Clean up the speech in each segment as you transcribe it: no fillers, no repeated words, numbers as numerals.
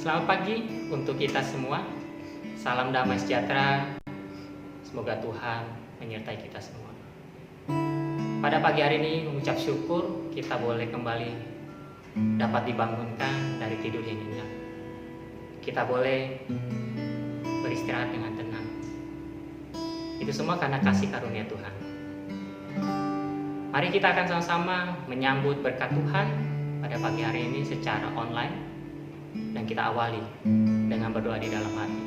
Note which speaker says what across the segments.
Speaker 1: Selamat pagi untuk kita semua. Salam damai sejahtera. Semoga Tuhan menyertai kita semua. Pada pagi hari ini mengucap syukur kita boleh kembali dapat dibangunkan dari tidur yang nyenyak. Kita boleh beristirahat dengan tenang. Itu semua karena kasih karunia Tuhan. Mari kita akan sama-sama menyambut berkat Tuhan pada pagi hari ini secara online. Dan kita awali dengan berdoa di dalam hati.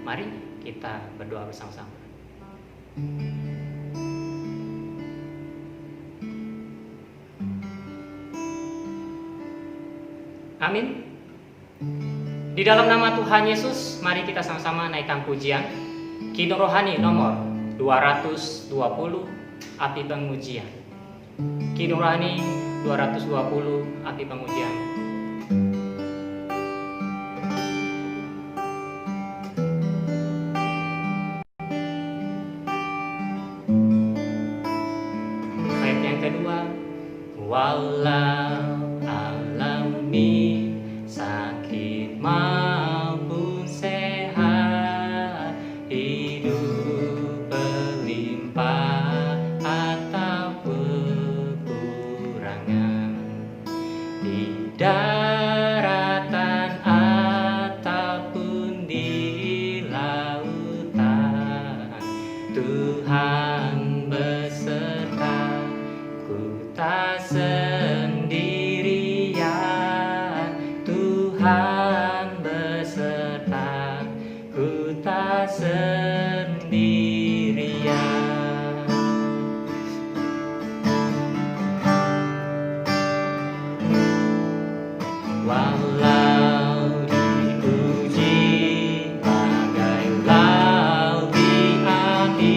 Speaker 1: Mari kita berdoa bersama-sama. Amin. Di dalam nama Tuhan Yesus, mari kita sama-sama naikkan pujian Kidung Rohani nomor 220, Api Pengujian. Kidung Rohani 220, Api Pengujian. Ayat yang kedua, walau alami sakit maupun sehat, hidup berlimpah atau kekurangan, di daratan ataupun di lautan, Tuhan beserta, ku tak sendirian. Tuhan beserta, ku tak sendirian. Walau diuji bagai laut di api,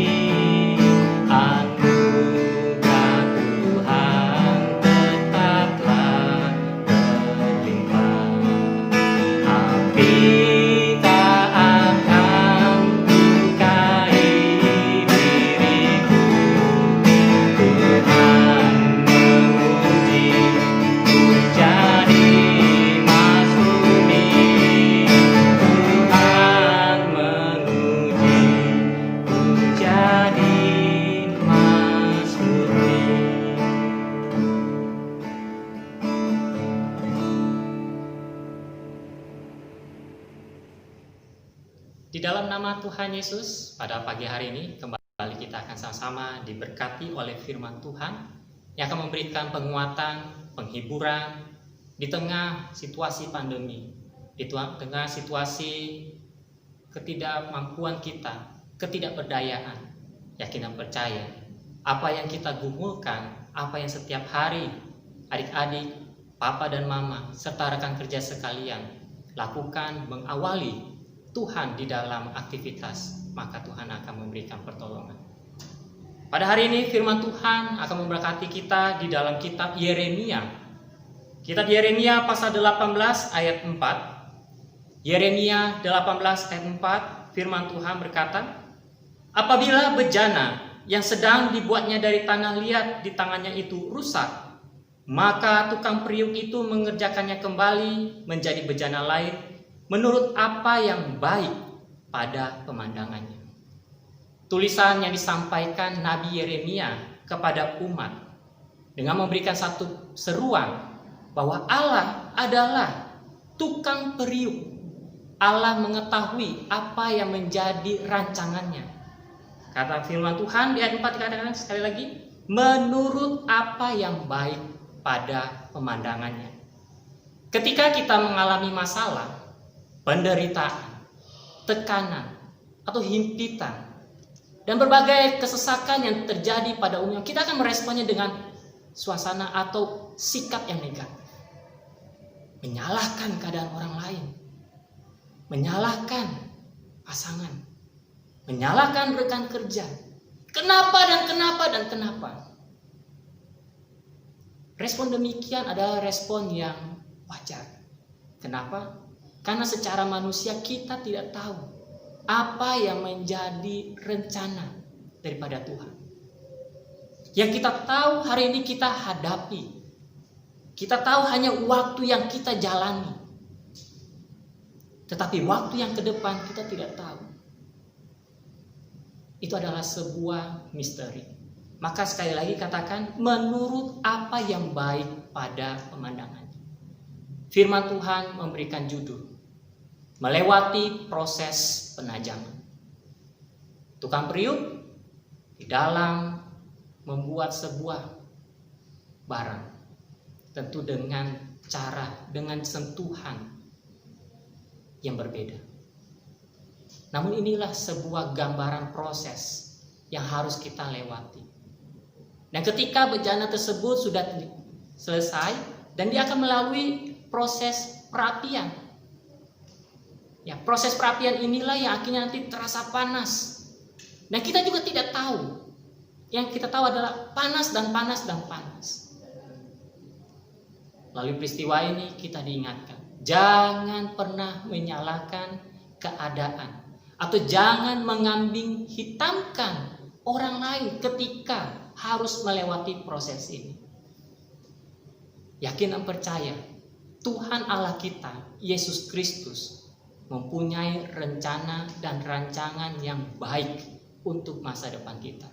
Speaker 1: anugerah Tuhan tetaplah berlimpah. Api tak akan lukai diriku. Tuhan menguji ku jadi emas murni. Tuhan menguji ku jadi emas murni. Di dalam nama Tuhan Yesus, pada pagi hari ini kembali kita akan sama-sama diberkati oleh firman Tuhan yang akan memberikan penguatan, penghiburan di tengah situasi pandemi, di tengah situasi ketidakmampuan kita, ketidakberdayaan. Yakin dan percaya, apa yang kita gumulkan, apa yang setiap hari adik-adik, papa dan mama, serta rekan kerja sekalian lakukan mengawali Tuhan di dalam aktivitas, maka Tuhan akan memberikan pertolongan. Pada hari ini firman Tuhan akan memberkati kita di dalam kitab Yeremia. Kitab Yeremia pasal 18 ayat 4. Yeremia 18 ayat 4, firman Tuhan berkata, apabila bejana yang sedang dibuatnya dari tanah liat di tangannya itu rusak, maka tukang periuk itu mengerjakannya kembali menjadi bejana lain menurut apa yang baik pada pemandangannya. Tulisan yang disampaikan Nabi Yeremia kepada umat dengan memberikan satu seruan bahwa Allah adalah tukang periuk. Allah mengetahui apa yang menjadi rancangannya. Kata firman Tuhan di ayat 4 dikatakan sekali lagi, menurut apa yang baik pada pemandangannya. Ketika kita mengalami masalah, penderitaan, tekanan, atau himpitan, dan berbagai kesesakan yang terjadi pada umumnya, kita akan meresponnya dengan suasana atau sikap yang negatif. Menyalahkan keadaan orang lain, menyalahkan pasangan, menyalahkan rekan kerja. Kenapa dan kenapa dan kenapa? Respon demikian adalah respon yang wajar. Kenapa? Karena secara manusia kita tidak tahu apa yang menjadi rencana daripada Tuhan. Yang kita tahu hari ini kita hadapi. Kita tahu hanya waktu yang kita jalani. Tetapi waktu yang ke depan kita tidak tahu. Itu adalah sebuah misteri. Maka sekali lagi katakan, menurut apa yang baik pada pemandangannya. Firman Tuhan memberikan judul, melewati proses penajaman. Tukang periuk di dalam membuat sebuah barang, tentu dengan cara, dengan sentuhan yang berbeda. Namun inilah sebuah gambaran proses yang harus kita lewati. Dan ketika bejana tersebut sudah selesai dan dia akan melalui proses perapian. Ya, proses perapian inilah yang akhirnya nanti terasa panas. Dan kita juga tidak tahu. Yang kita tahu adalah panas dan panas dan panas. Lalu peristiwa ini kita diingatkan, jangan pernah menyalahkan keadaan atau jangan mengambing hitamkan orang lain ketika harus melewati proses ini. Yakin dan percaya, Tuhan Allah kita, Yesus Kristus, mempunyai rencana dan rancangan yang baik untuk masa depan kita.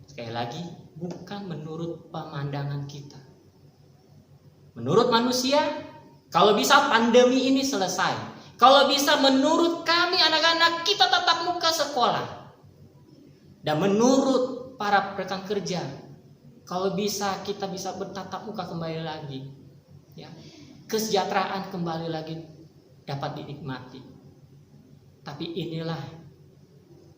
Speaker 1: Sekali lagi, bukan menurut pemandangan kita. Menurut manusia, kalau bisa pandemi ini selesai. Kalau bisa menurut kami anak-anak kita tatap muka sekolah. Dan menurut para rekan kerja, kalau bisa kita bisa bertatap muka kembali lagi. Ya, kesejahteraan kembali lagi dapat dinikmati. Tapi inilah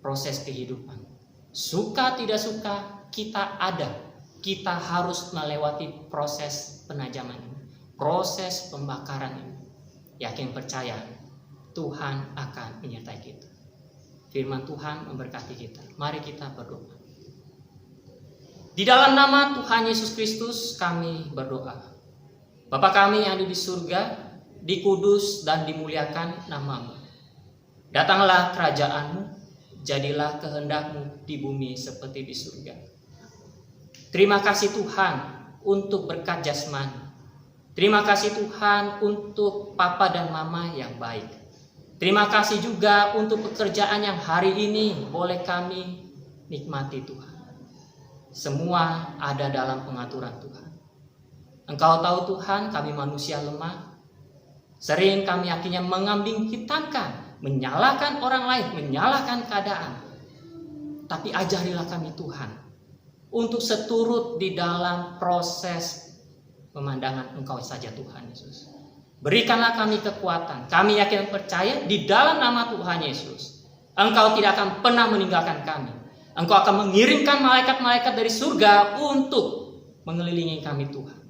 Speaker 1: proses kehidupan. Suka tidak suka kita ada. Kita harus melewati proses penajaman ini, proses pembakaran ini. Yakin percaya, Tuhan akan menyertai kita. Firman Tuhan memberkati kita. Mari kita berdoa. Di dalam nama Tuhan Yesus Kristus kami berdoa. Bapa kami yang ada di surga, dikudus dan dimuliakan nama-Mu. Datanglah kerajaan-Mu, jadilah kehendak-Mu di bumi seperti di surga. Terima kasih Tuhan untuk berkat jasmani. Terima kasih Tuhan untuk papa dan mama yang baik. Terima kasih juga untuk pekerjaan yang hari ini boleh kami nikmati Tuhan. Semua ada dalam pengaturan Tuhan. Engkau tahu Tuhan, kami manusia lemah. Sering kami akhirnya mengambing hitamkan, menyalahkan orang lain, menyalahkan keadaan. Tapi ajarilah kami Tuhan untuk seturut di dalam proses pemandangan Engkau saja Tuhan Yesus. Berikanlah kami kekuatan. Kami yakin percaya di dalam nama Tuhan Yesus, Engkau tidak akan pernah meninggalkan kami. Engkau akan mengirimkan malaikat-malaikat dari surga untuk mengelilingi kami Tuhan.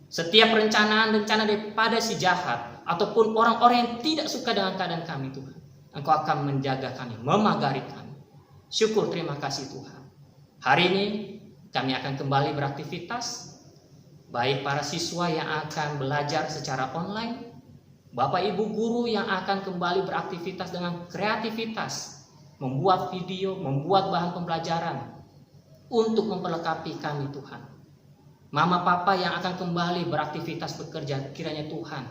Speaker 1: Setiap rencana daripada si jahat ataupun orang-orang yang tidak suka dengan keadaan kami Tuhan, Engkau akan menjaga kami, memagari kami. Syukur, terima kasih Tuhan. Hari ini kami akan kembali beraktivitas, baik para siswa yang akan belajar secara online, Bapak Ibu guru yang akan kembali beraktivitas dengan kreativitas, membuat video, membuat bahan pembelajaran untuk memperlengkapi kami Tuhan. Mama papa yang akan kembali beraktivitas bekerja, kiranya Tuhan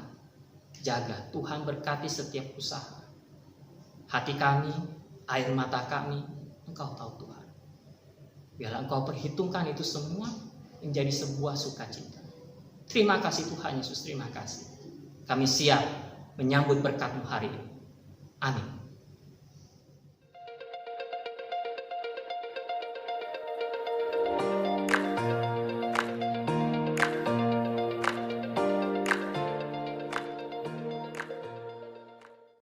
Speaker 1: jaga, Tuhan berkati setiap usaha. Hati kami, air mata kami, Engkau tahu Tuhan. Biarlah Engkau perhitungkan itu semua menjadi sebuah sukacita. Terima kasih Tuhan Yesus, terima kasih. Kami siap menyambut berkat-Mu hari ini. Amin.